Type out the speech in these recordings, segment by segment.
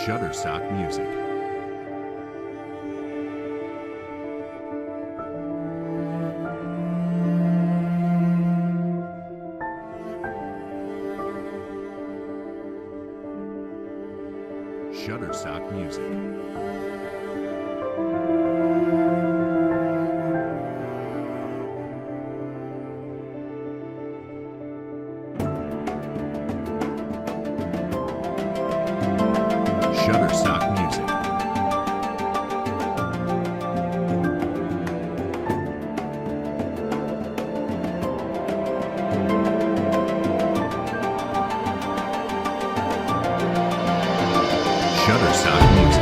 Shutterstock Music. Shutterstock Music. Shutterstock Music. Shutterstock Music.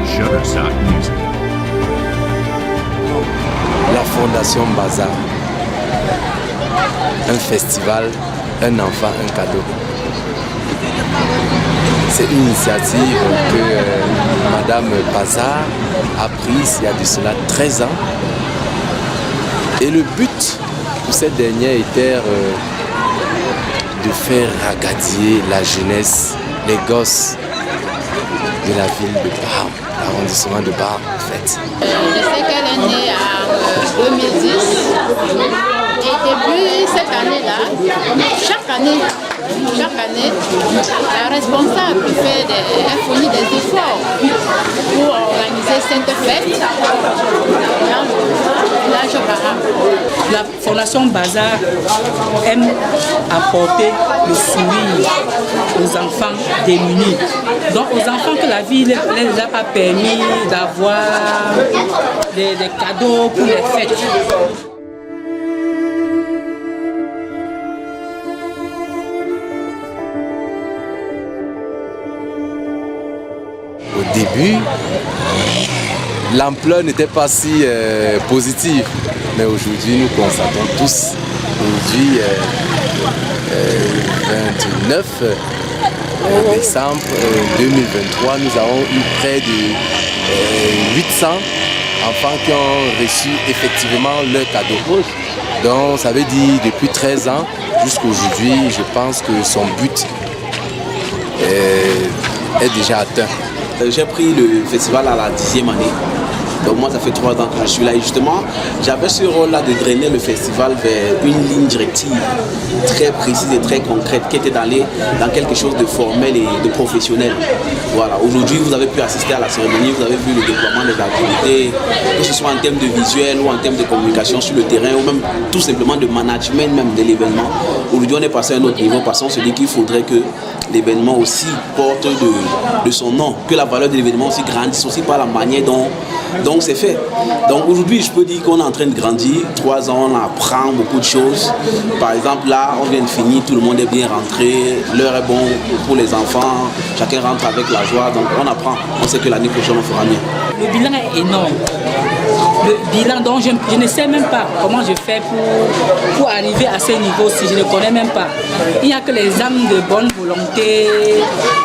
Shutterstock Music. La Fondation Bazar. Un festival, un enfant, un cadeau. C'est une initiative que Madame Bazar a prise il y a de cela 13 ans. Et le but pour cette dernière était de faire ragadier la jeunesse, les gosses de la ville de Bar, l'arrondissement de Bar en fait. Je sais qu'elle est née en 2010 et depuis cette année-là, chaque année, la responsable elle fournit des efforts pour organiser cette fête dans le village Bara. La Fondation Bazar aime apporter le sourire aux enfants démunis. Donc aux enfants que la vie ne les a pas permis d'avoir des cadeaux pour les fêtes. Au début, l'ampleur n'était pas si positive, mais aujourd'hui nous constatons tous, aujourd'hui 29 décembre 2023, nous avons eu près de 800 enfants qui ont reçu effectivement leur cadeau. Donc ça veut dire depuis 13 ans jusqu'à aujourd'hui, je pense que son but est déjà atteint. J'ai pris le festival à la 10e année. Donc moi ça fait 3 ans que je suis là et justement j'avais ce rôle là de drainer le festival vers une ligne directive très précise et très concrète qui était d'aller dans quelque chose de formel et de professionnel. Voilà, aujourd'hui vous avez pu assister à la cérémonie, vous avez vu le déploiement des activités, que ce soit en termes de visuel ou en termes de communication sur le terrain ou même tout simplement de management même de l'événement. Aujourd'hui on est passé à un autre niveau parce qu'on se dit qu'il faudrait que l'événement aussi porte de son nom, que la valeur de l'événement aussi grandisse aussi par la manière dont c'est fait. Donc aujourd'hui, je peux dire qu'on est en train de grandir. 3 ans, on apprend beaucoup de choses. Par exemple, là, on vient de finir, tout le monde est bien rentré, l'heure est bonne pour les enfants, chacun rentre avec la joie, donc on apprend. On sait que l'année prochaine, on fera mieux. Le bilan est énorme. Le bilan, donc je ne sais même pas comment je fais pour arriver à ce niveau-ci, je ne connais même pas. Il n'y a que les âmes de bonne volonté,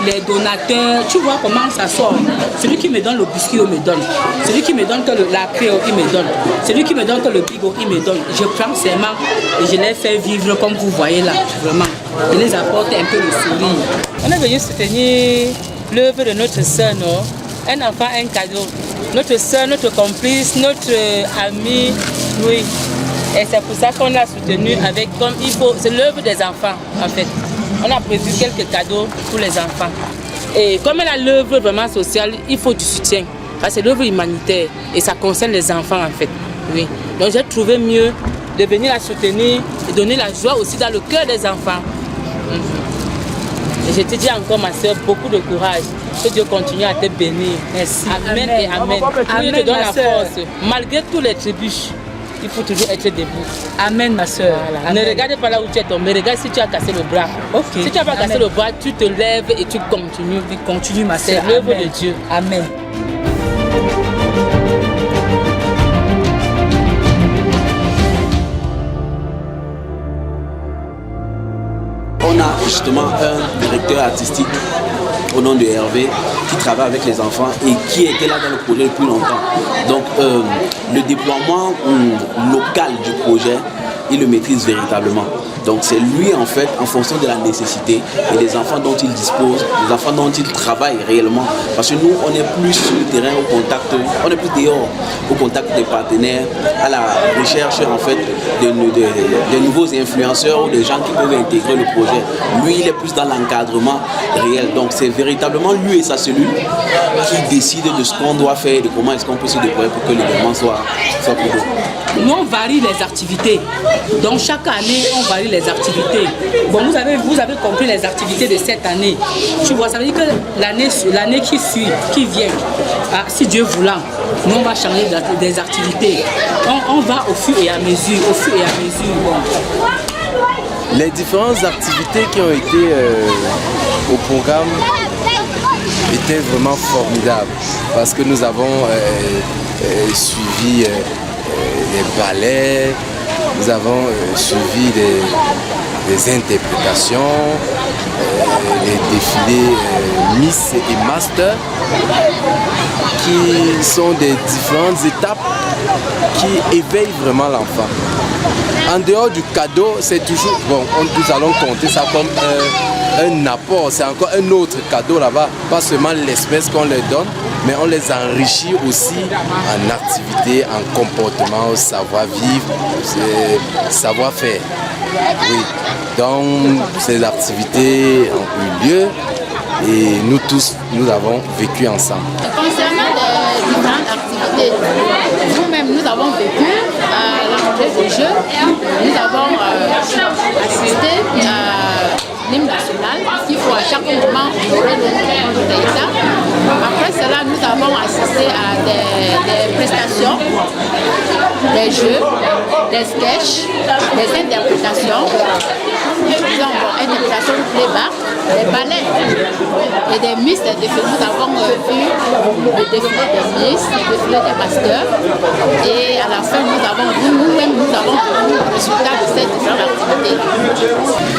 les donateurs, tu vois comment ça sort. Celui qui me donne le biscuit, il me donne. Celui qui me donne que la crème, il me donne. Celui qui me donne que le bigot, il me donne. Je prends ses mains et je les fais vivre comme vous voyez là, vraiment. Je les apporte un peu le sourire. On est venu soutenir l'œuvre de notre sœur, non? Un enfant, un cadeau. Notre soeur, notre complice, notre ami, oui. Et c'est pour ça qu'on l'a soutenu avec comme il faut. C'est l'œuvre des enfants, en fait. On a prévu quelques cadeaux pour les enfants. Et comme elle a l'œuvre vraiment sociale, il faut du soutien. Parce que c'est l'œuvre humanitaire et ça concerne les enfants, en fait. Oui. Donc j'ai trouvé mieux de venir la soutenir et donner la joie aussi dans le cœur des enfants. Et je te dis encore, ma soeur, beaucoup de courage. Que Dieu continue à te bénir. Merci. Amen, et amen. Amen, Dieu te donne ma la soeur. force. Malgré tous les trébuches, il faut toujours être debout. Amen, ma soeur. Voilà. Ne regarde pas là où tu es tombé, regarde si tu as cassé le bras. Ok. Si tu n'as pas cassé Amen. le bras, tu te lèves et tu continues. Continue, ma C'est soeur. l'œuvre Amen. de Dieu. Amen. On a justement un directeur artistique au nom de Hervé, qui travaille avec les enfants et qui était là dans le projet depuis longtemps. Donc le déploiement local du projet, il le maîtrise véritablement. Donc c'est lui en fait, en fonction de la nécessité et des enfants dont il dispose, des enfants dont il travaille réellement. Parce que nous, on est plus sur le terrain au contact, on est plus dehors au contact des partenaires, à la recherche en fait de nouveaux influenceurs ou des gens qui peuvent intégrer le projet. Lui, il est plus dans l'encadrement réel. Donc c'est véritablement lui et sa cellule qui décident de ce qu'on doit faire et de comment est-ce qu'on peut se déployer pour que l'événement soit plus beau. Nous, on varie les activités. Donc, chaque année, on varie les activités. Bon, vous avez compris les activités de cette année. Tu vois, ça veut dire que l'année qui vient, si Dieu voulant, nous, on va changer des activités. On va au fur et à mesure, Bon. Les différentes activités qui ont été au programme étaient vraiment formidables parce que nous avons suivi les ballets, nous avons suivi des interprétations, les défilés Miss et Master, qui sont des différentes étapes qui éveillent vraiment l'enfant. En dehors du cadeau, c'est toujours, bon, nous allons compter ça comme un apport, c'est encore un autre cadeau là-bas, pas seulement l'espèce qu'on leur donne, mais on les enrichit aussi en activité, en comportement, au savoir-vivre, savoir-faire. Oui. Donc ces activités ont eu lieu et nous tous, nous avons vécu ensemble. Concernant les différentes activités, nous-mêmes, nous avons vécu à la rentrée des Jeux. Nous avons assisté à l'hymne national, parce qu'il faut à chaque moment honorer notre État. Après cela, nous avons assisté à des prestations, des jeux, des sketchs, des interprétations, interprétations de playback, des ballets et des miss, des défilés. Nous avons vu le défilé des miss, le défilé des masters et à la fin, nous-mêmes, nous avons vu le résultat de ces différentes activités.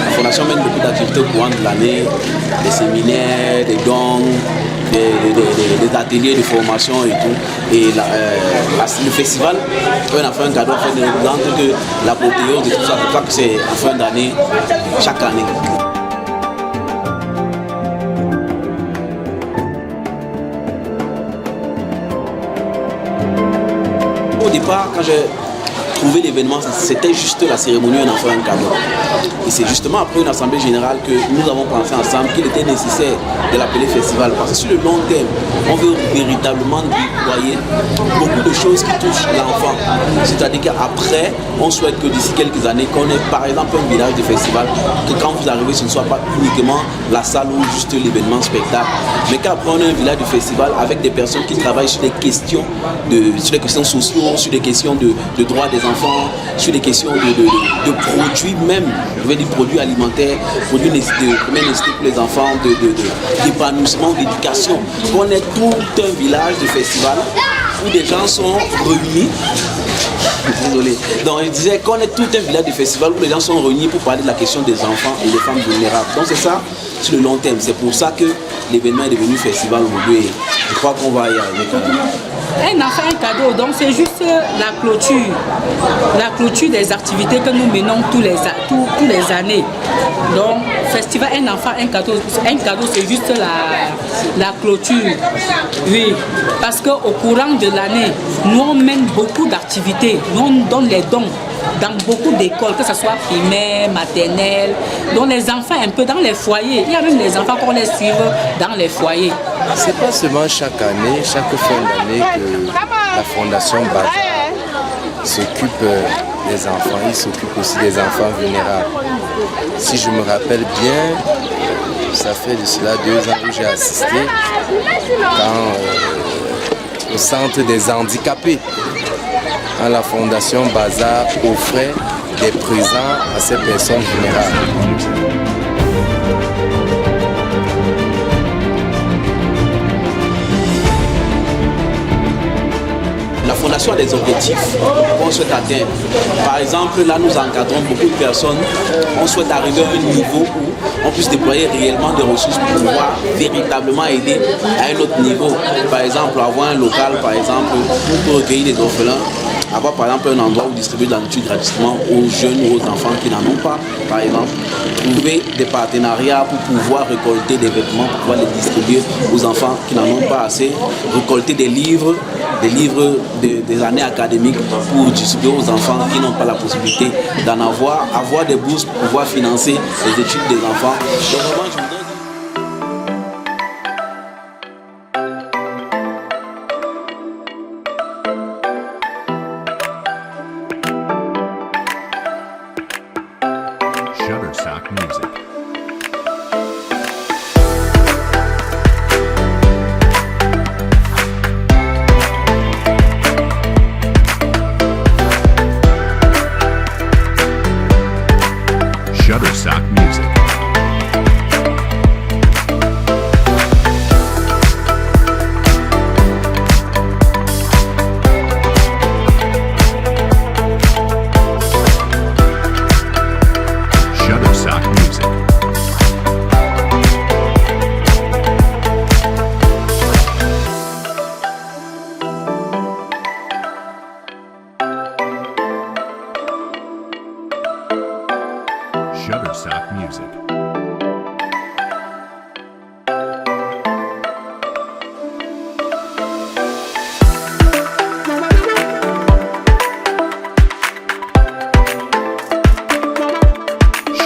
La Fondation mène beaucoup d'activités au courant de l'année, des séminaires, des dons, des ateliers de formation et tout. Et le festival, on a fait un cadeau afin de représenter que l'apothéose de tout ça, c'est pas que c'est en fin d'année, chaque année. Au départ, quand j'ai trouvé l'événement, c'était juste la cérémonie, on a fait un cadeau. Et c'est justement après une assemblée générale que nous avons pensé ensemble qu'il était nécessaire de l'appeler festival. Parce que sur le long terme, on veut véritablement déployer beaucoup de choses qui touchent l'enfant. C'est-à-dire qu'après, on souhaite que d'ici quelques années, qu'on ait par exemple un village de festival, que quand vous arrivez, ce ne soit pas uniquement la salle ou juste l'événement spectacle, mais qu'après on ait un village de festival avec des personnes qui travaillent sur des questions, sur des questions sociales, sur des questions de droits des enfants, sur des questions de produits même, je veux dire produits alimentaires, produits de première nécessité pour les enfants, d'épanouissement, d'éducation. On est tout un village de festival où des gens sont réunis. Désolé. Donc je disais qu'on est tout un village de festival où les gens sont réunis pour parler de la question des enfants et des femmes vulnérables. Donc c'est ça sur le long terme. C'est pour ça que l'événement est devenu festival aujourd'hui. Je crois qu'on va y arriver quand même. Un enfant, un cadeau, donc c'est juste la clôture des activités que nous menons tous les années. Donc, festival, un enfant, un cadeau c'est juste la clôture. Oui, parce qu'au courant de l'année, nous on mène beaucoup d'activités, nous on donne les dons dans beaucoup d'écoles, que ce soit primaire, maternelle, dont les enfants un peu dans les foyers. Il y a même les enfants qu'on les suit dans les foyers. C'est pas seulement chaque année, chaque fin d'année que la Fondation Bazar s'occupe des enfants. Il s'occupe aussi des enfants vulnérables. Si je me rappelle bien, ça fait de cela 2 ans où j'ai assisté au centre des handicapés. Quand la Fondation Bazar offrait des présents à ces personnes vulnérables. La Fondation soit des objectifs qu'on souhaite atteindre. Par exemple, là, nous encadrons beaucoup de personnes. On souhaite arriver à un niveau où on puisse déployer réellement des ressources pour pouvoir véritablement aider à un autre niveau. Par exemple, avoir un local, par exemple, pour recueillir des orphelins. Avoir par exemple un endroit où distribuer de la nourriture gratuitement aux jeunes ou aux enfants qui n'en ont pas, par exemple. Trouver des partenariats pour pouvoir récolter des vêtements, pour pouvoir les distribuer aux enfants qui n'en ont pas assez. Récolter des livres des années académiques pour distribuer aux enfants qui n'ont pas la possibilité d'en avoir. Avoir des bourses pour pouvoir financer les études des enfants. Donc vraiment, je voudrais Shutterstock Music. Shutterstock Music. Shutterstock Music. Shutterstock Music.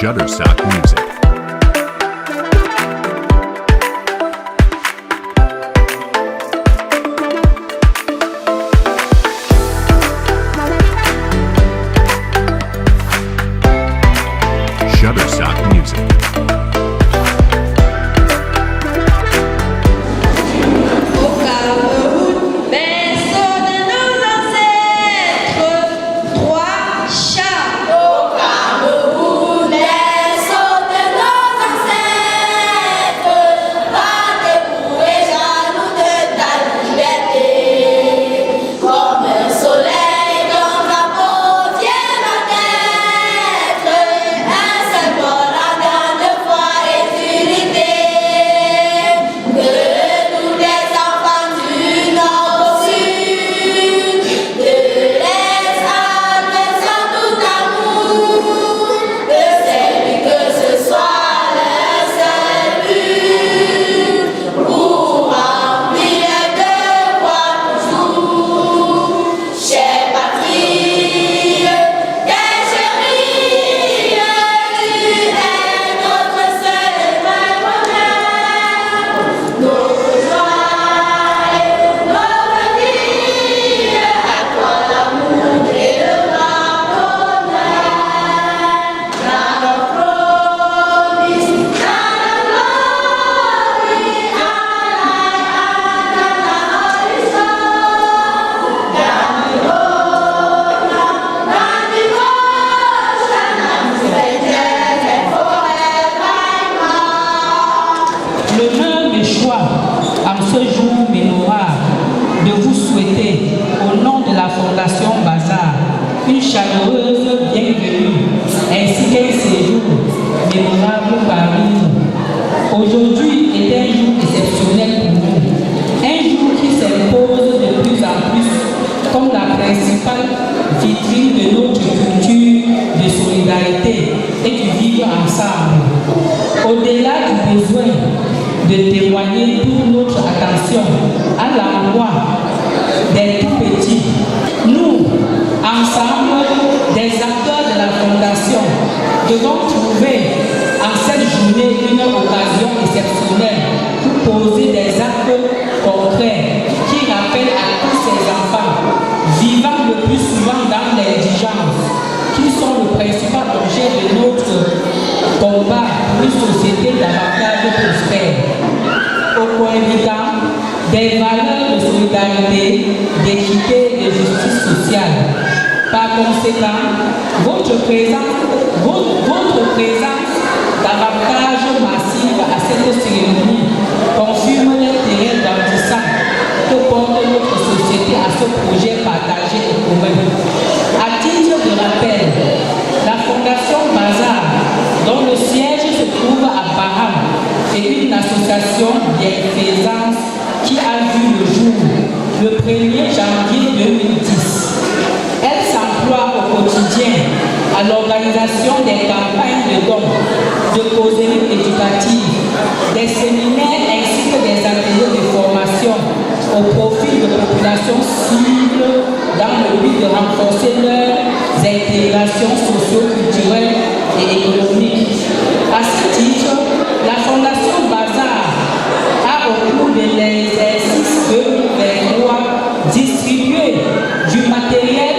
Shutterstock Music. Shutterstock Music. Au Cameroun, berceau de nos ancêtres, trois chats. Au Cameroun, berceau de nos ancêtres, pas dépouillé jaloux de ta liberté. Comme un soleil dont la peau vient à naître, un symbole à grande foi et d'unité. Que nous les enfants du nord au sud, de l'est à l'ouest sans tout amour, que c'est que ce soit leur seul but, pour remplir un devoir toujours. Chère patrie, des chéris, tu es notre seul et vrai bonheur, nos joies et nos venir, à toi l'amour et le pardonneur. La promise, la glory, L'honneur me choix en ce jour mémorable de vous souhaiter, au nom de la Fondation Bazar, une chaleureuse bienvenue ainsi qu'un séjour mémorable parmi nous. Aujourd'hui est un jour exceptionnel pour nous, un jour qui s'impose de plus en plus comme la principale vitrine de notre culture de solidarité et du vivre ensemble. Au-delà du besoin de témoigner toute notre attention à l'endroit des tout petits, nous, ensemble, des acteurs de la Fondation, devons trouver en cette journée une occasion exceptionnelle pour poser des actes concrets qui rappellent à tous ces enfants vivant le plus souvent dans l'indigence, qui sont le principal objet de notre combat pour une société davantage prospère. Au point évident, des valeurs de solidarité, d'équité et de justice sociale. Par conséquent, votre présence davantage massive à cette cérémonie confirme l'intérêt grandissant que porte notre société adhérer à ce projet partagé et commun. À titre de rappel, la Fondation Bazar, dont le siège se trouve à Baham, est une association bienfaisance qui a vu le jour le 1er janvier 2010. Elle s'emploie au quotidien à l'organisation des campagnes de dons, de causeries éducatives, des séminaires ainsi que des ateliers de formation au profit de populations cibles dans le but de renforcer leurs intégrations socio-culturelles et économiques. À ce titre, la Fondation Bazar a au cours de l'exercice 2023 distribué du matériel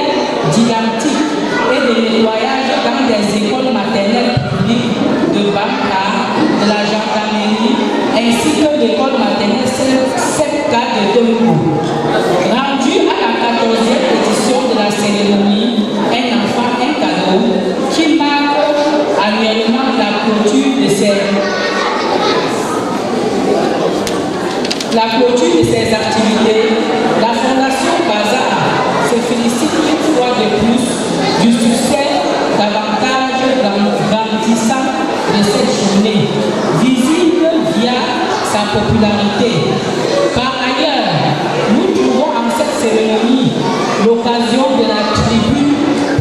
didactique et de nettoyage dans des écoles maternelles publiques de Bamka, de la gendarmerie, ainsi que l'école maternelle 7K de Demou. Rendu à la 14e édition de la cérémonie Un enfant, un cadeau, qui marque annuellement la clôture de ces activités, la Fondation Bazar se félicite une fois de plus du succès davantage grandissant de cette journée, visible via sa popularité. Par ailleurs, nous trouvons en cette cérémonie l'occasion de la tribune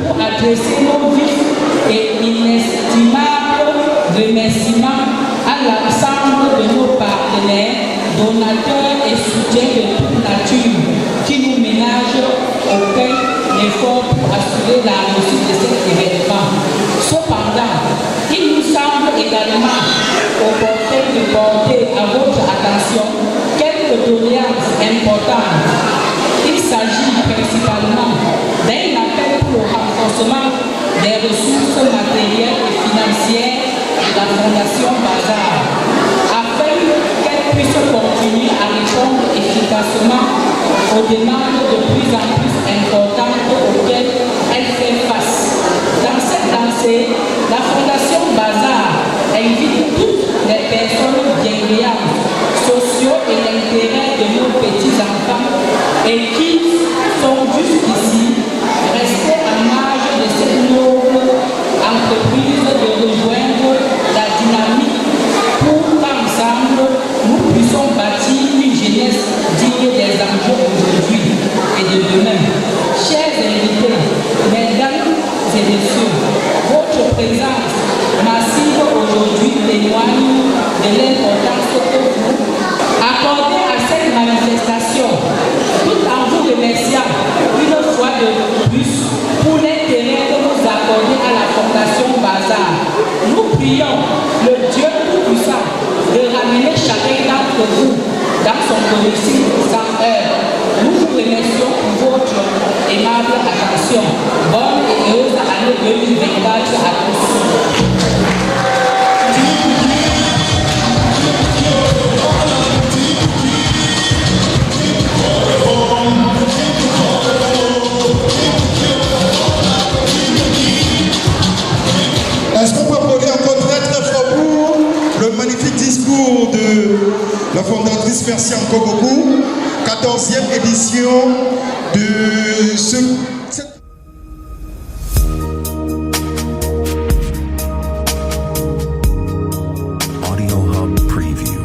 pour adresser nos vifs et inestimables remerciements à l'ensemble de nos partenaires, donateurs et soutiens de toute nature qui nous ménagent aucun effort pour assurer la réussite de cet événement. Cependant, il nous semble également opportun de porter à votre attention quelques doléances importantes. Il s'agit principalement d'un appel pour le renforcement des ressources matérielles et financières de la Fondation Bazar, afin qu'elle puisse continuer à répondre efficacement aux demandes de plus en plus importantes auxquelles elle fait face. Dans cette lancée, la Fondation Bazar invite toutes les personnes bienveillantes, sociaux et l'intérêt de nos petits-enfants et qui sont jusqu'ici restés en marge de cette noble entreprise de rejoindre la dynamique pour qu'ensemble nous puissions bâtir une jeunesse digne des enjeux d'aujourd'hui et de demain. Chers invités, mesdames et messieurs, votre présence massive aujourd'hui témoigne de l'importance que vous accordez à cette manifestation, tout en vous remerciant une fois de plus pour l'intérêt que vous accordez à la Fondation Bazar. Nous prions le Dieu Tout-Puissant de ramener chacun d'entre vous dans son domicile sans heure. Nous vous remercions pour votre aimable attention. Bonne et heureuse année 2024 à tous. Est-ce qu'on peut applaudir encore très très fort pour le magnifique discours de la fondatrice Merci encore beaucoup, 14e édition de cette... Audio Hub Preview.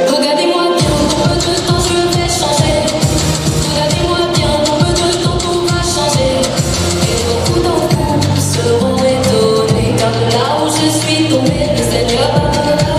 Regardez-moi bien, dans peu de temps je vais changer. Regardez-moi bien, dans peu de temps tout va changer. Et beaucoup d'entre vous seront étonnés, car de là où je suis tombée, le Seigneur va me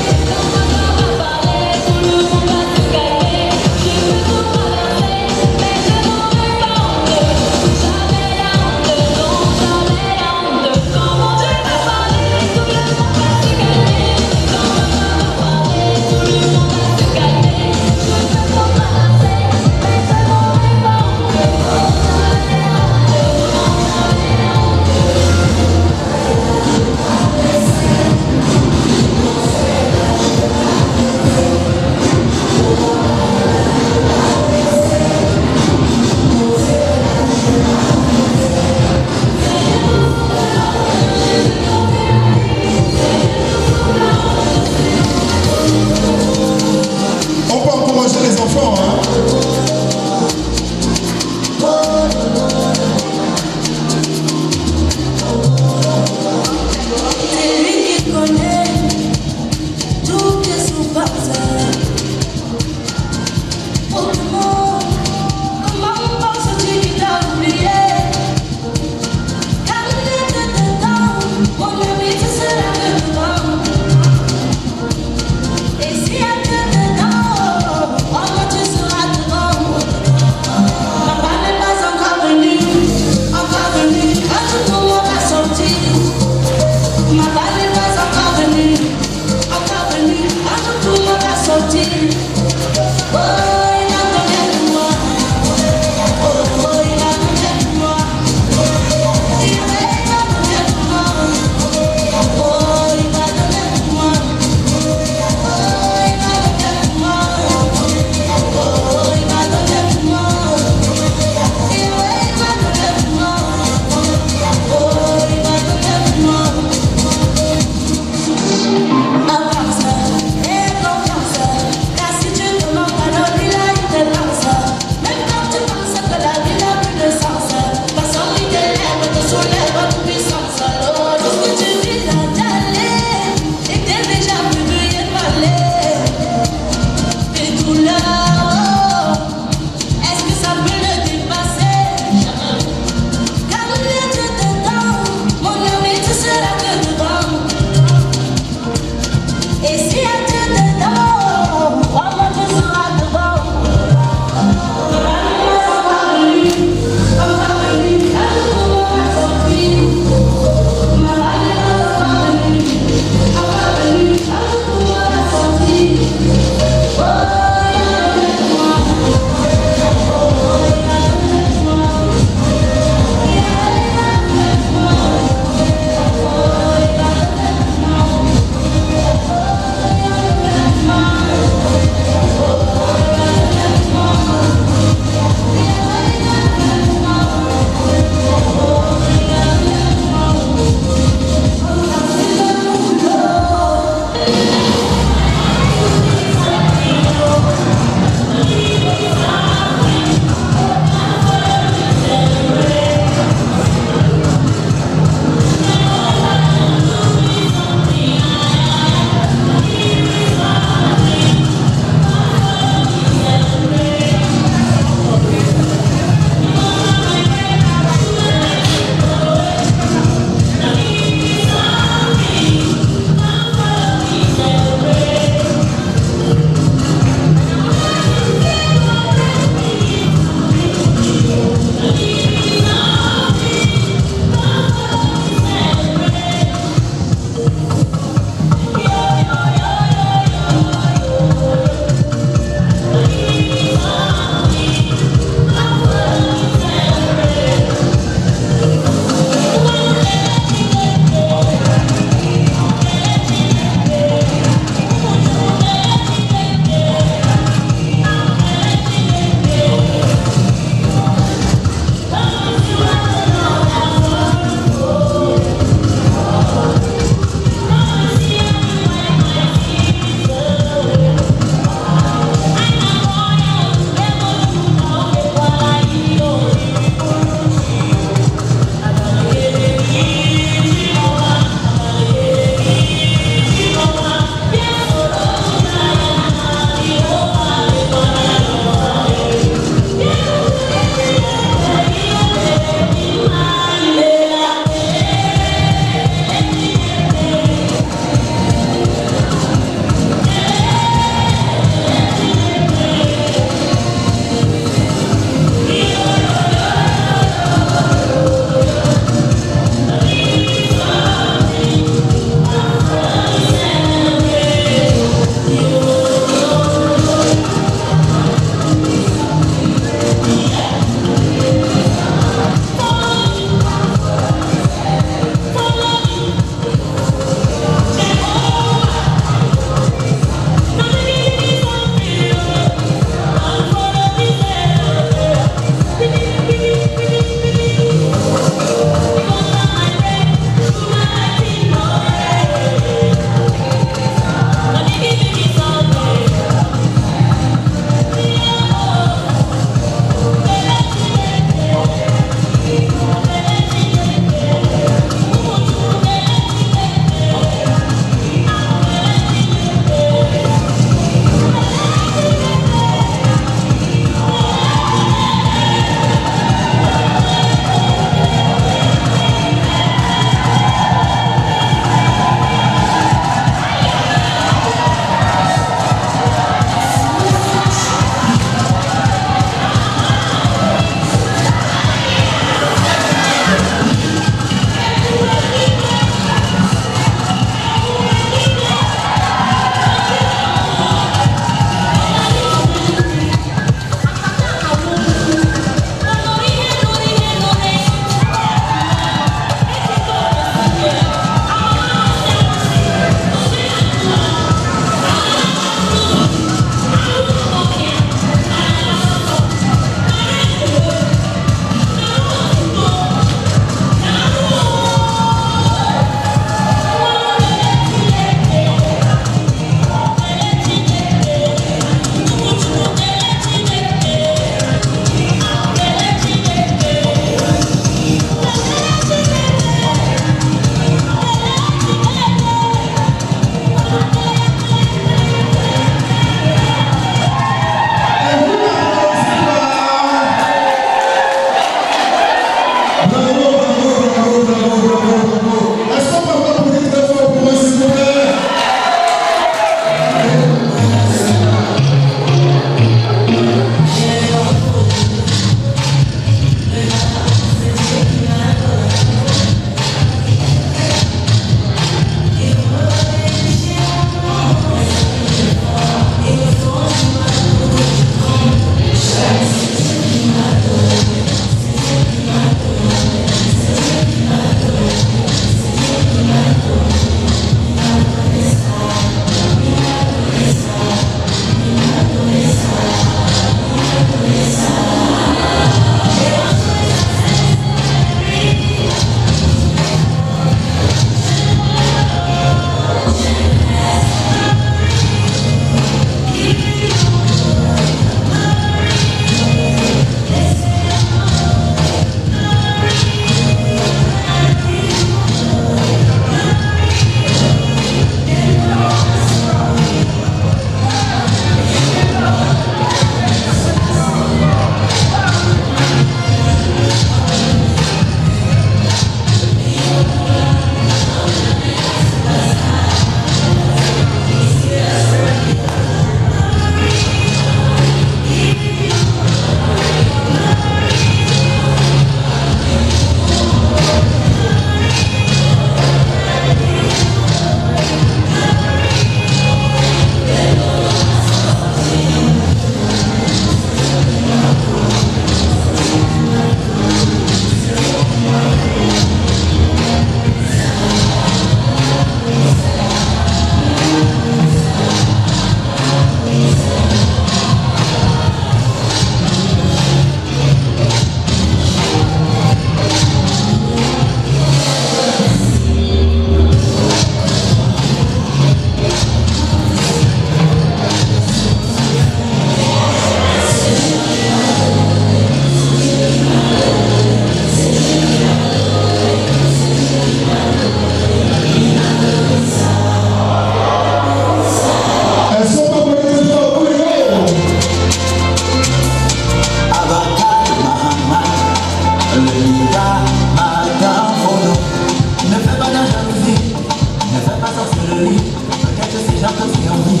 gens que tu envies.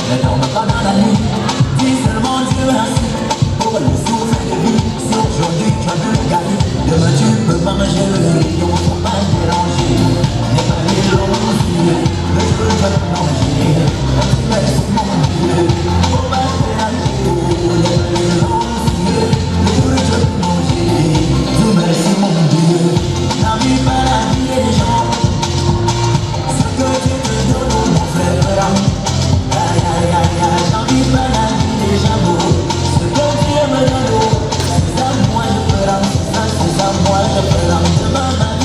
Ne dorment pas dans la nuit. Dis seulement Dieu merci pour le souffle de vie. Si aujourd'hui tu as vu le gagner, demain tu peux pas manger le lion. Faut pas déranger. N'est pas les longs yeux, le feu va te manger. Tu mets sur mon Dieu, faut pas déranger. N'est pas les longs yeux, le feu va te manger. Tu mets sur mon Dieu, n'arrive pas la vie des gens. Ce que Dieu te donne, mon frère, aïe aïe aïe aïe, j'envie pas la vie des gens. Ce que Dieu me donne, c'est à moi je peux rendre, c'est à moi je peux rendre.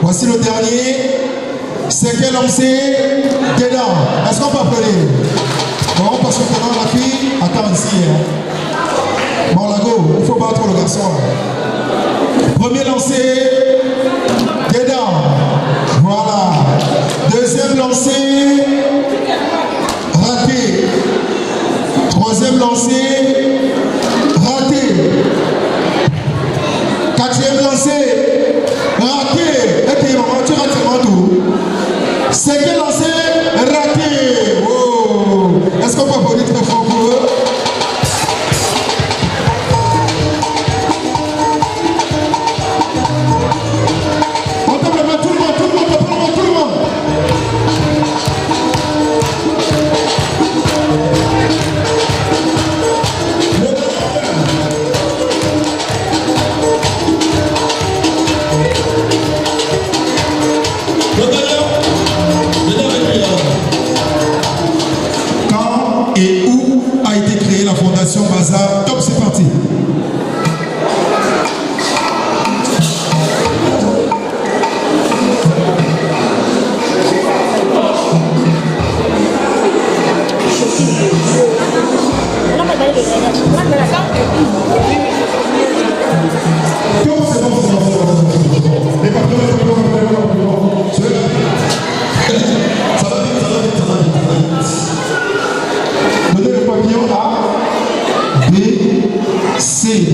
Voici le dernier. C'est quel lancé dedans. Est-ce qu'on peut applaudir? Bon, on passe maintenant la fille. Attends ici. Hein. Bon, la go, il faut battre le garçon. Premier lancé dedans. Voilà. Deuxième lancé raté. Troisième lancé raté. Quatrième lancé raté. Et puis maman, tu rates seulement tout. Cinquième lancé raté. Oh. Est-ce qu'on peut applaudir très fort pour eux? On tape la main, tout le monde, tout le monde, tout le monde, tout le monde. Quand et où a été créée la Fondation Bazar? Top, c'est parti. Donnez le papillon A, B, C, D.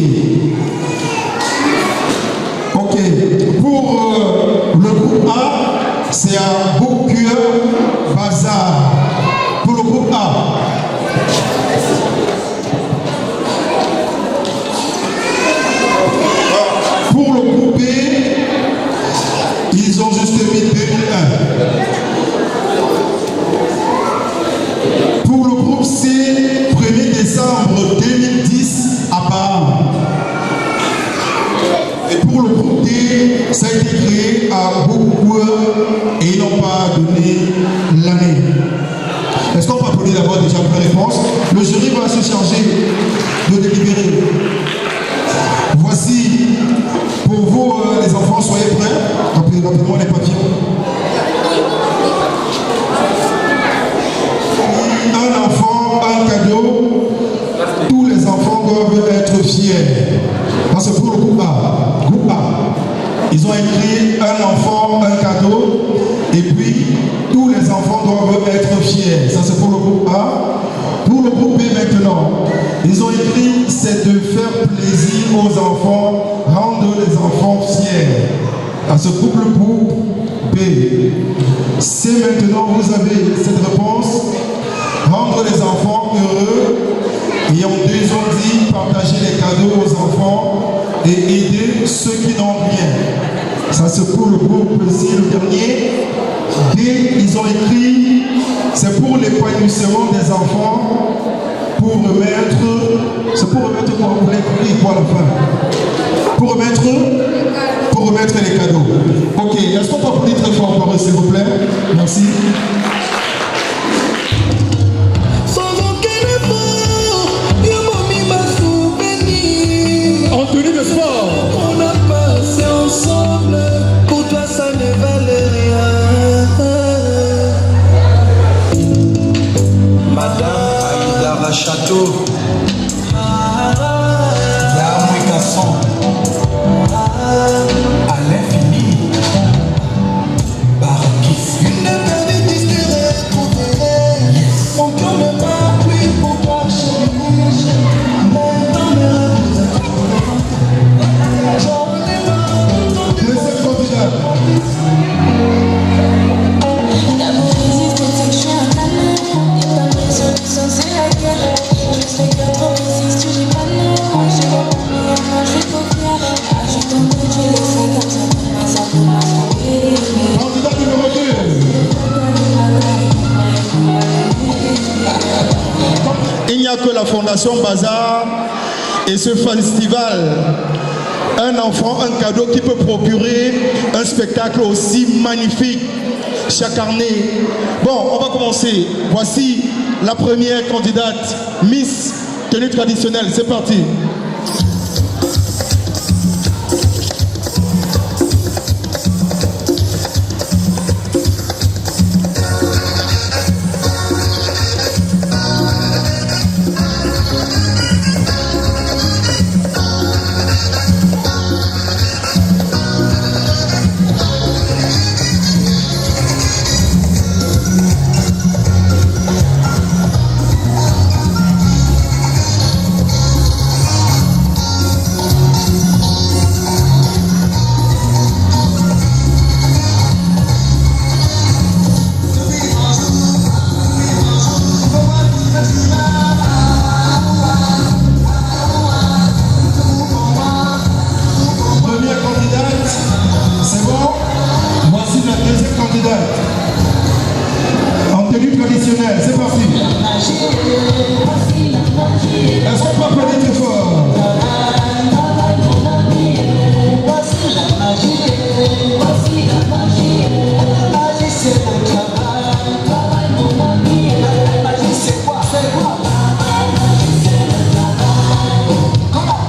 Ok. Pour le groupe A, c'est un Bocure Bazar. Pour le groupe A. Pour le groupe B, ils ont juste mis 2001. Pour le groupe C, 1er décembre 2010 à Baham. Et pour le groupe D, ça a été créé à Boukoua et ils n'ont pas donné l'année. Est-ce qu'on peut applaudir d'abord déjà pour la réponse? Le jury va se charger de délibérer. Voici, pour vous les enfants, soyez prêts. Rappelez-moi les papiers. Un enfant, un cadeau. Tous les enfants doivent être fiers. Parce que pour le groupe A, ils ont écrit un enfant, un cadeau. Et puis, tous les enfants doivent être fiers. Ça, c'est pour le groupe A. Pour le groupe B maintenant, ils ont écrit c'est de faire plaisir aux enfants, rendre les enfants fiers. À ce groupe le groupe B. C maintenant, vous avez cette réponse. Rendre les enfants heureux. Et en deux ont dit partager les cadeaux aux enfants et aider ceux qui n'ont rien. Ça c'est pour le groupe C, le dernier. D, ils ont écrit c'est pour l'épanouissement des enfants, pour remettre, c'est pour remettre quoi? Pour l'écrire quoi à la fin? Pour remettre les cadeaux. Ok, est-ce qu'on peut applaudir très fort pour eux, s'il vous plaît? Merci. En tenue de sport. On a passé ensemble, pour toi ça ne valait rien. Madame Aïdara Château, Yamou Kasson, à l'infini, Barakis. Une perdue disparue pour verrer. Mon cœur ne bat plus pour toi, chérie. Mais dans mes rêves, il n'y a que la Fondation Bazar et ce festival, un enfant, un cadeau qui peut procurer un spectacle aussi magnifique chaque année. Bon, on va commencer. Voici la première candidate, Miss tenue traditionnelle. C'est parti. c'est parti. Est-ce qu'on peut applaudir très fort? Voici la magie, voici la magie. La magie c'est le travail, travail mon ami. La magie c'est quoi? C'est quoi? La magie c'est le travail. Comment?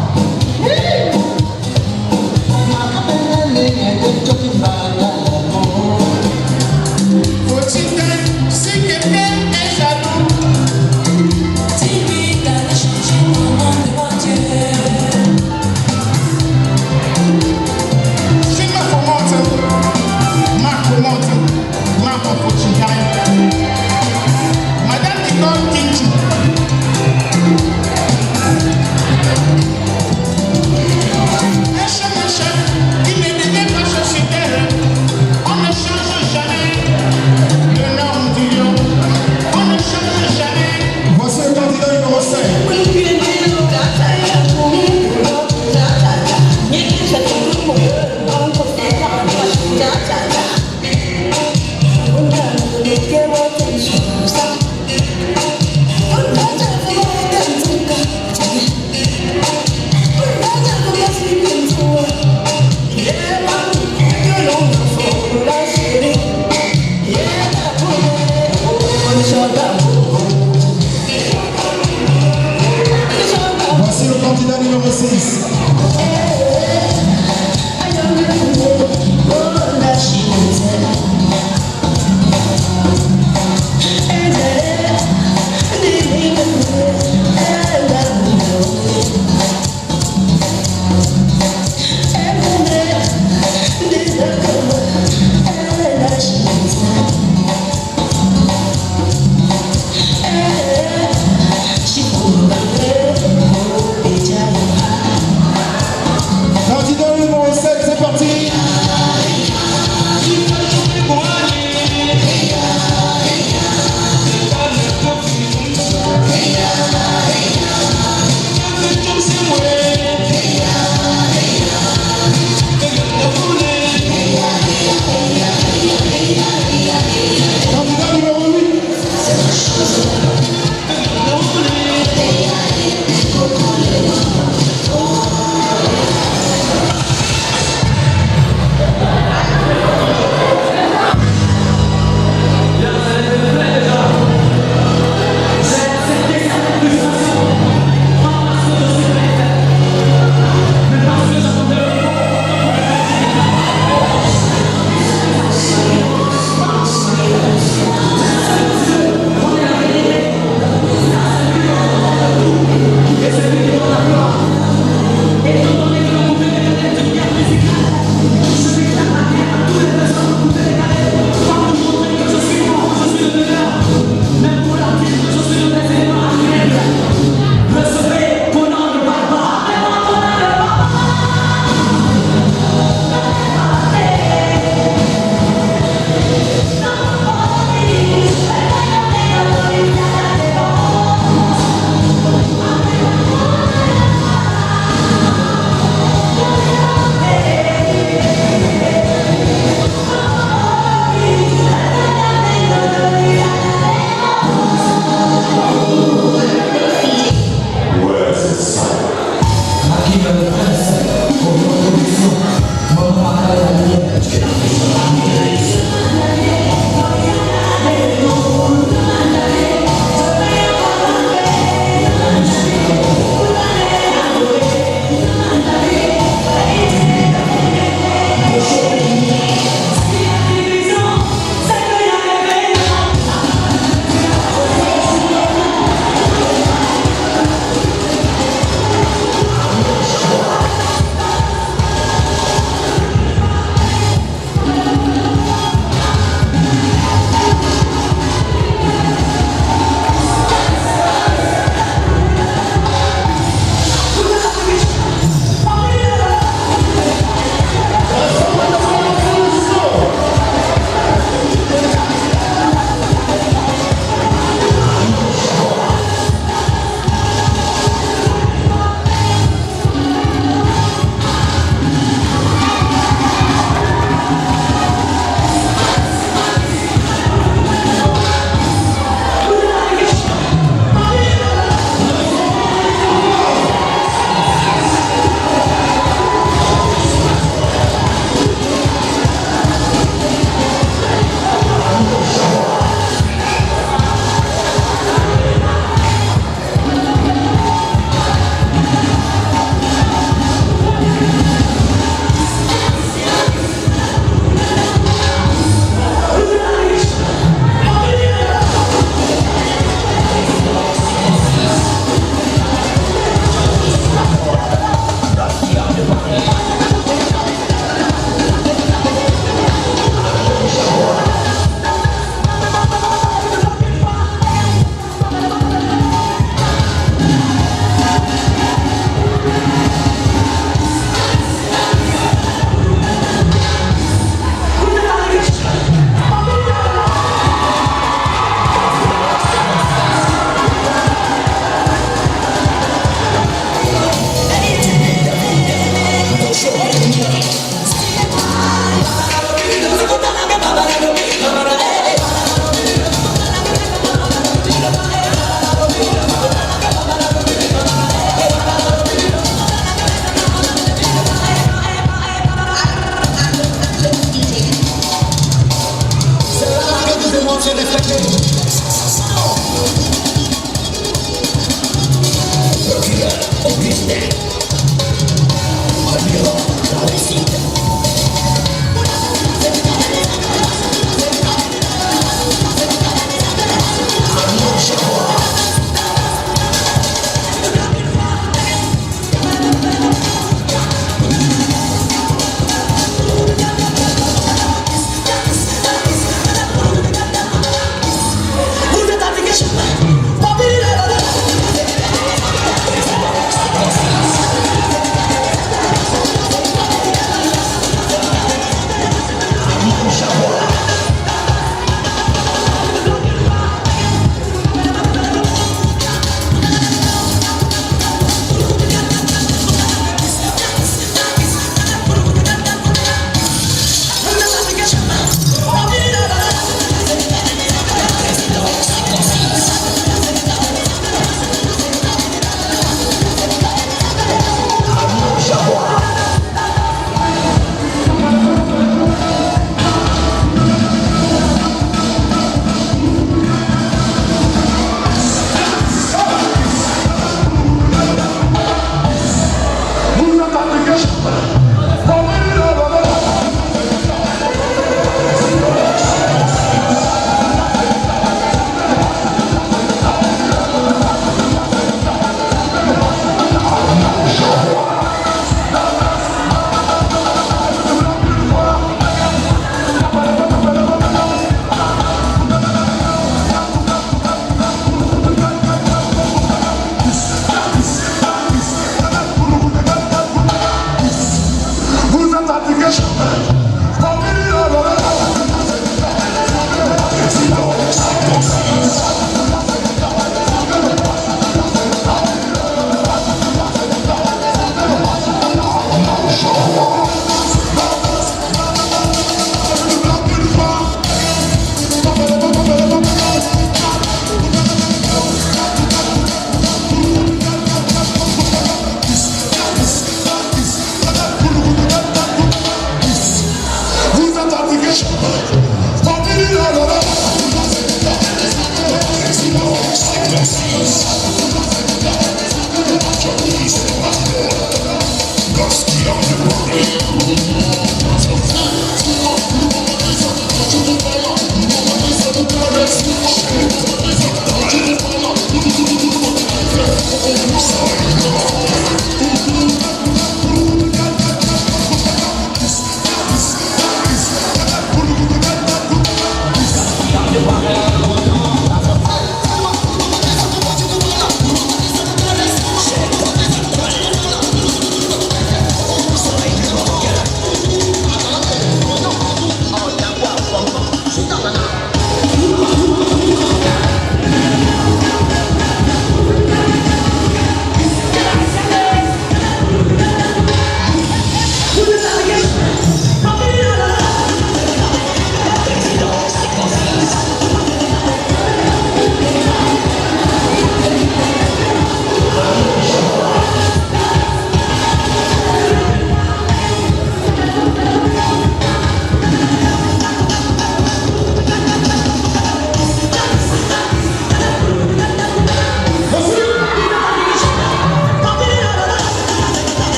Ma caméra n'est que tout qui va. C'est quelqu'un est jaloux. Dis-lui d'aller changer mon nom devant Dieu. C'est ma commande, ma commande, Madame Nicole Kinchi. Un chef qui ne devait pas chercher terre. On ne change jamais le nom du lion. On ne change jamais. Voici le candidat numéro 5. Voici le candidat numéro 6.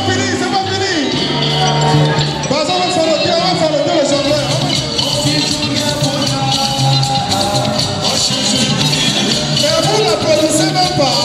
fini, c'est pas fini. Par exemple, on va faire le deux, le chanteur. Mais vous n'applaudissez même pas.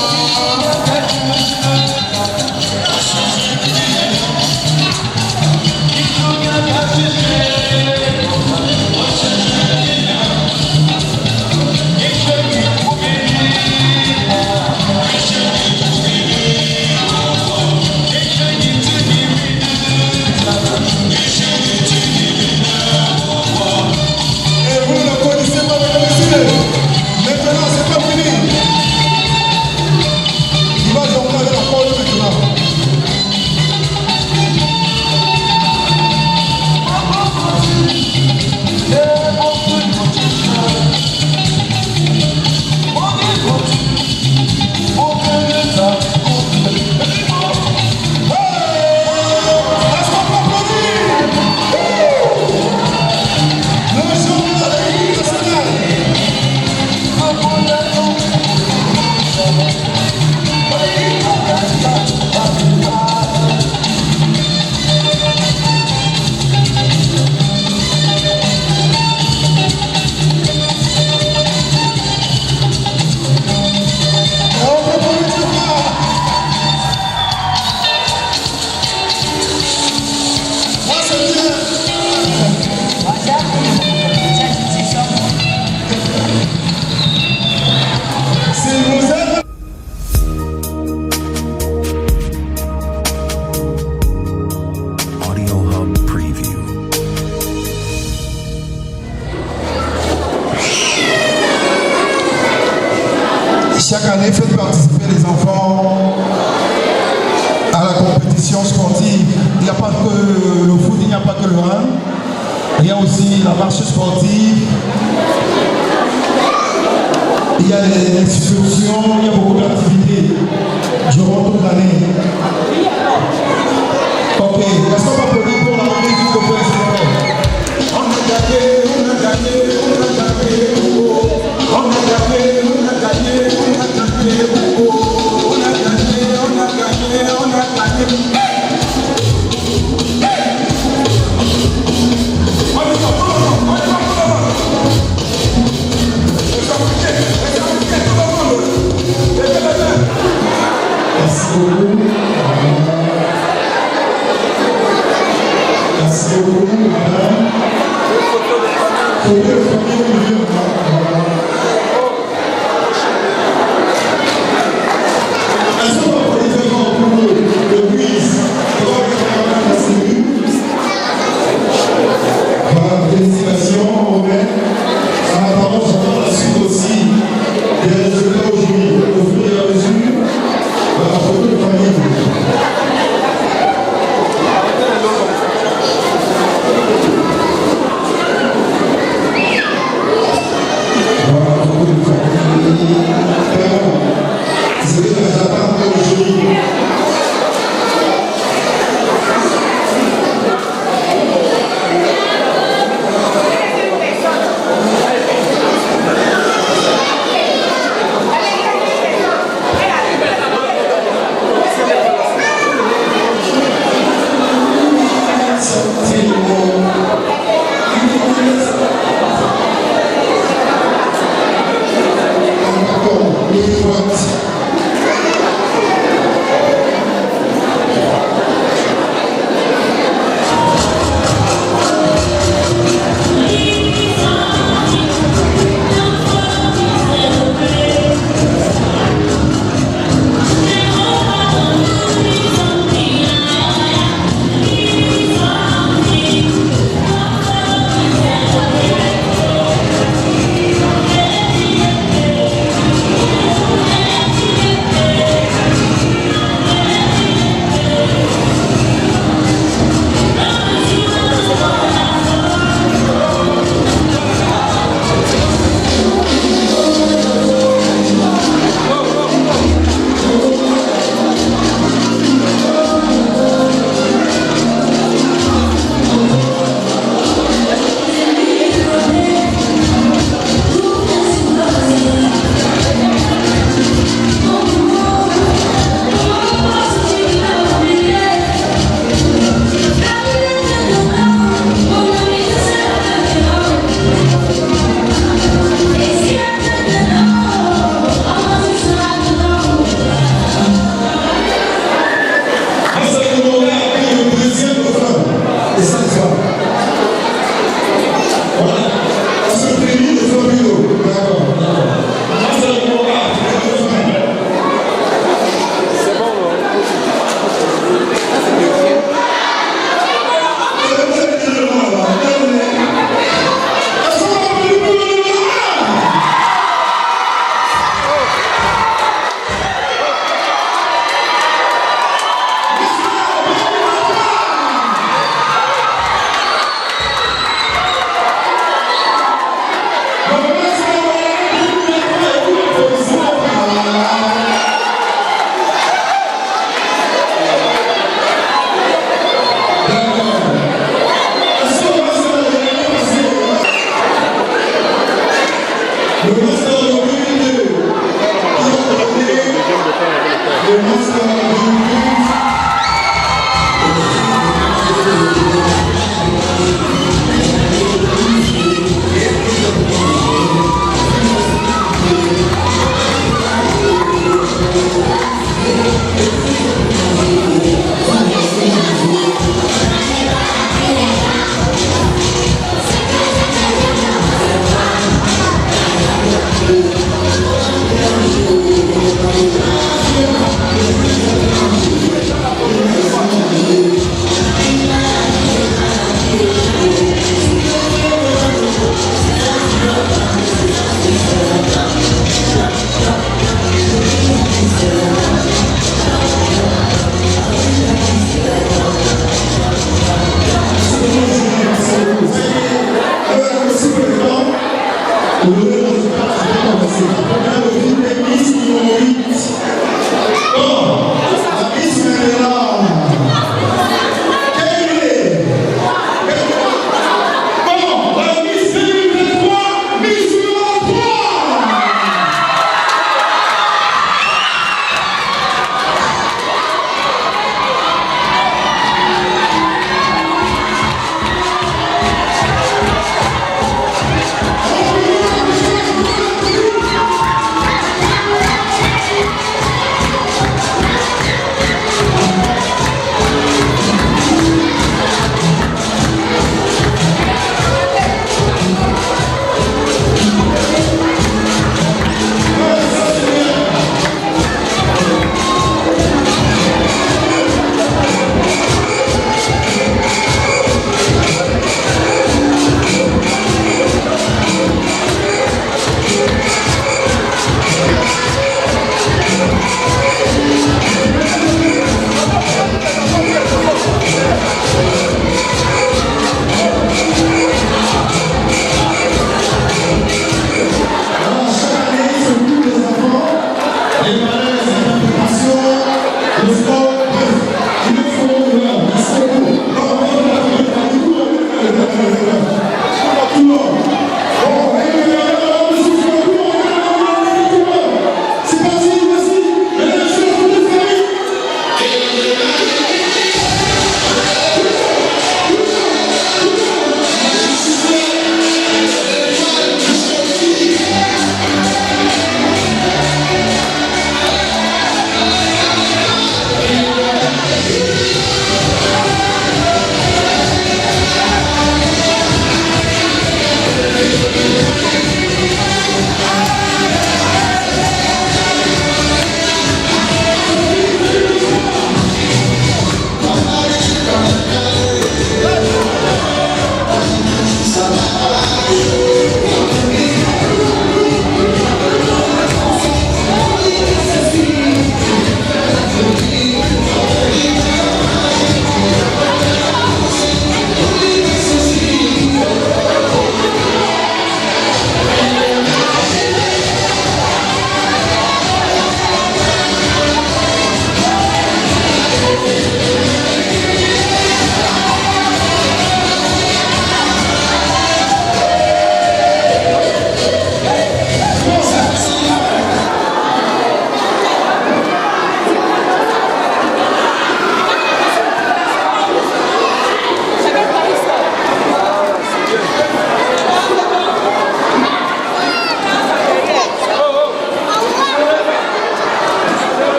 Chaque année, faites participer les enfants à la compétition sportive. Il n'y a pas que le foot, il n'y a pas que le run. Il y a aussi la marche sportive. Il y a les excursions, il y a beaucoup d'activités durant toute l'année. Ok, est-ce qu'on va applaudir pour la remise du copain? On a gagné, on a gagné, on a gagné, on a gagné, on a gagné, on a gagné, on a gagné, on a gagné, on a gagné.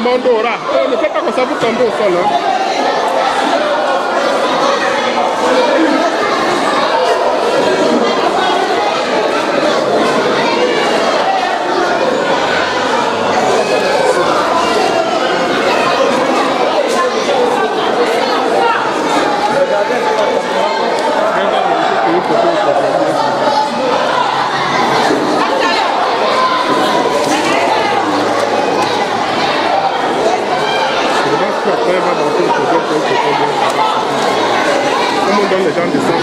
Mandora. Ne faites pas comme ça, vous tombez au sol. Comme on donne les gens des sangs,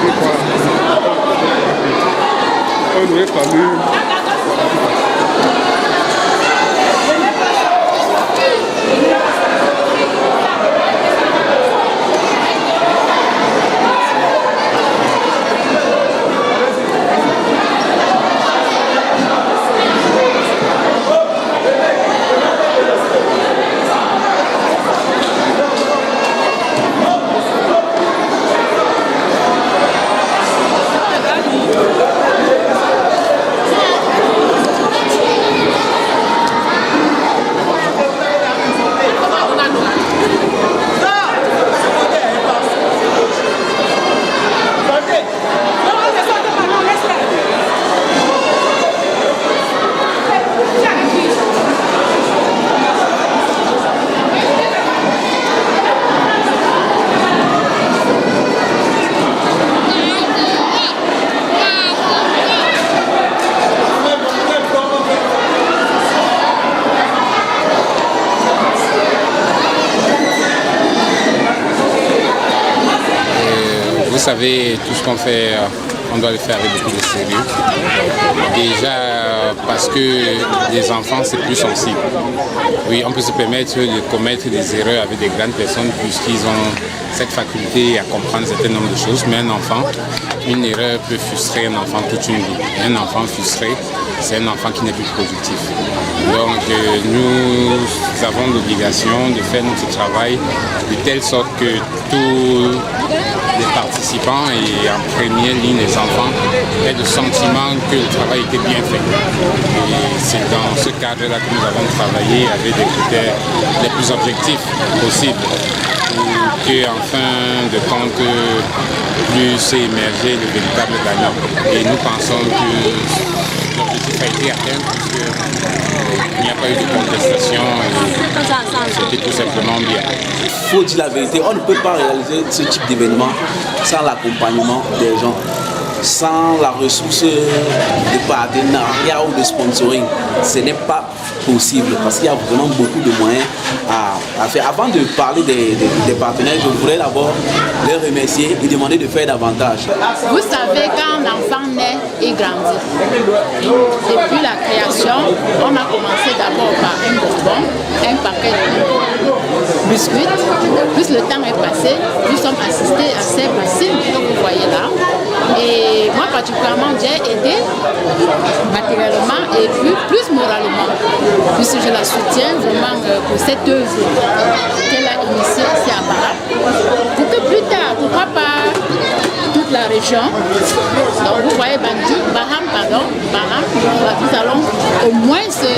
on aurait fallu. savez, tout ce qu'on fait, on doit le faire avec beaucoup de sérieux. Déjà parce que les enfants, c'est plus sensible. Oui, on peut se permettre de commettre des erreurs avec des grandes personnes puisqu'ils ont cette faculté à comprendre un certain nombre de choses. Mais un enfant, une erreur peut frustrer un enfant toute une vie. Un enfant frustré, c'est un enfant qui n'est plus productif. Donc nous avons l'obligation de faire notre travail de telle sorte que tous les participants et en première ligne les enfants aient le sentiment que le travail était bien fait. Et c'est dans ce cadre-là que nous avons travaillé avec des critères les plus objectifs possibles pour qu'en fin de compte puisse émerger le véritable gagnant. Et nous pensons que l'objectif a été atteint puisqu'il n'y a pas eu de contestation et c'était tout simplement bien. Il faut dire la vérité, on ne peut pas réaliser ce type d'événement sans l'accompagnement des gens, sans la ressource de partenariat ou de sponsoring. Ce n'est pas possible parce qu'il y a vraiment beaucoup de moyens à faire. Avant de parler des partenaires, je voudrais d'abord les remercier et demander de faire davantage. Vous savez, quand un enfant naît et grandit, depuis la création, on a commencé d'abord par un bonbon, un paquet de biscuits. Plus le temps est passé, nous sommes assistés à ces machines que vous voyez là. Et moi particulièrement, j'ai aidé matériellement et plus moralement, puisque je la soutiens vraiment pour cette œuvre qu'elle a initiée ici à Baham. Pour que plus tard, pourquoi pas toute la région, donc vous voyez Baham, nous allons au moins 500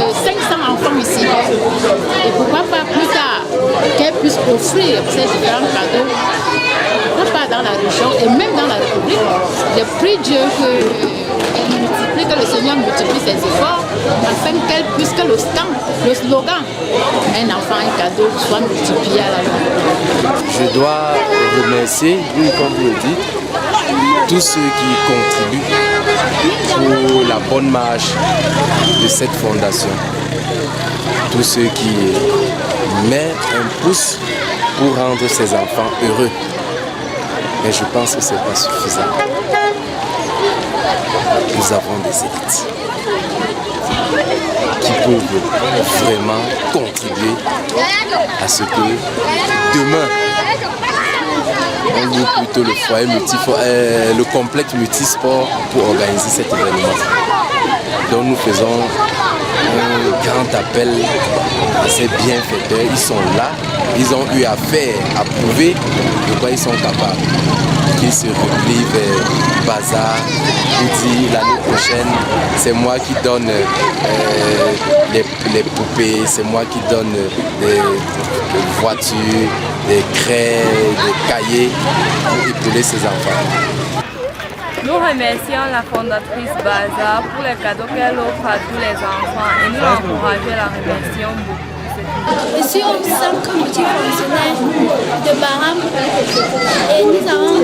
enfants ici. Et pourquoi pas plus tard qu'elle puisse offrir ces différents cadeaux, pourquoi pas dans la région et même dans la République. Je prie Dieu que le Seigneur multiplie ses efforts afin qu'elle puisse que le slogan un enfant, un cadeau soit multiplié à la longue. Je dois remercier, comme vous le dites, tous ceux qui contribuent pour la bonne marche de cette fondation. Tous ceux qui mettent un pouce pour rendre ces enfants heureux. Mais je pense que ce n'est pas suffisant. Nous avons des élites qui peuvent vraiment contribuer à ce que demain, on ouvre plutôt le foyer le complexe multisport pour organiser cet événement. Donc nous faisons un grand appel à ces bienfaiteurs. Ils sont là, ils ont eu à faire, à prouver de quoi ils sont capables. Qu'ils se replient vers Bazar pour dire l'année prochaine, c'est moi qui donne les poupées, c'est moi qui donne des voitures, des craies, des cahiers pour épauler ces enfants. Nous remercions la fondatrice Bazar pour les cadeaux qu'elle offre à tous les enfants et nous l'encourageons et la remercions beaucoup. Je suis au centre multifonctionnel de Baham et nous avons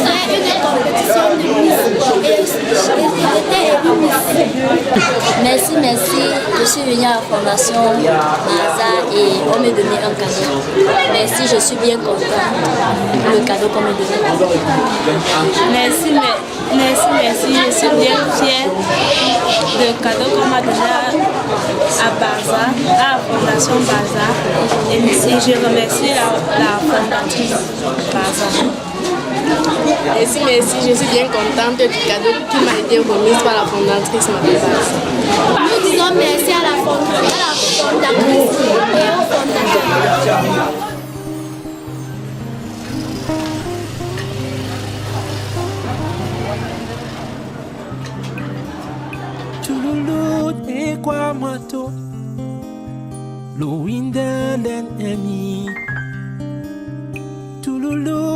fait une compétition de Miss et j'étais élue Miss. Merci. Je suis venue à la fondation Bazar et on m'a donné un cadeau. Merci, je suis bien contente pour le cadeau qu'on m'a donné. Merci. Je suis bien fière du cadeau qu'on m'a donné à Bazar, à la fondation Bazar. Et je remercie la fondatrice Bazar. Merci, je suis bien contente du cadeau qui m'a été remis par la fondatrice Bazar. Nous disons merci à la fondatrice et au fondateur. Kwa mato Luinda den eni Tululu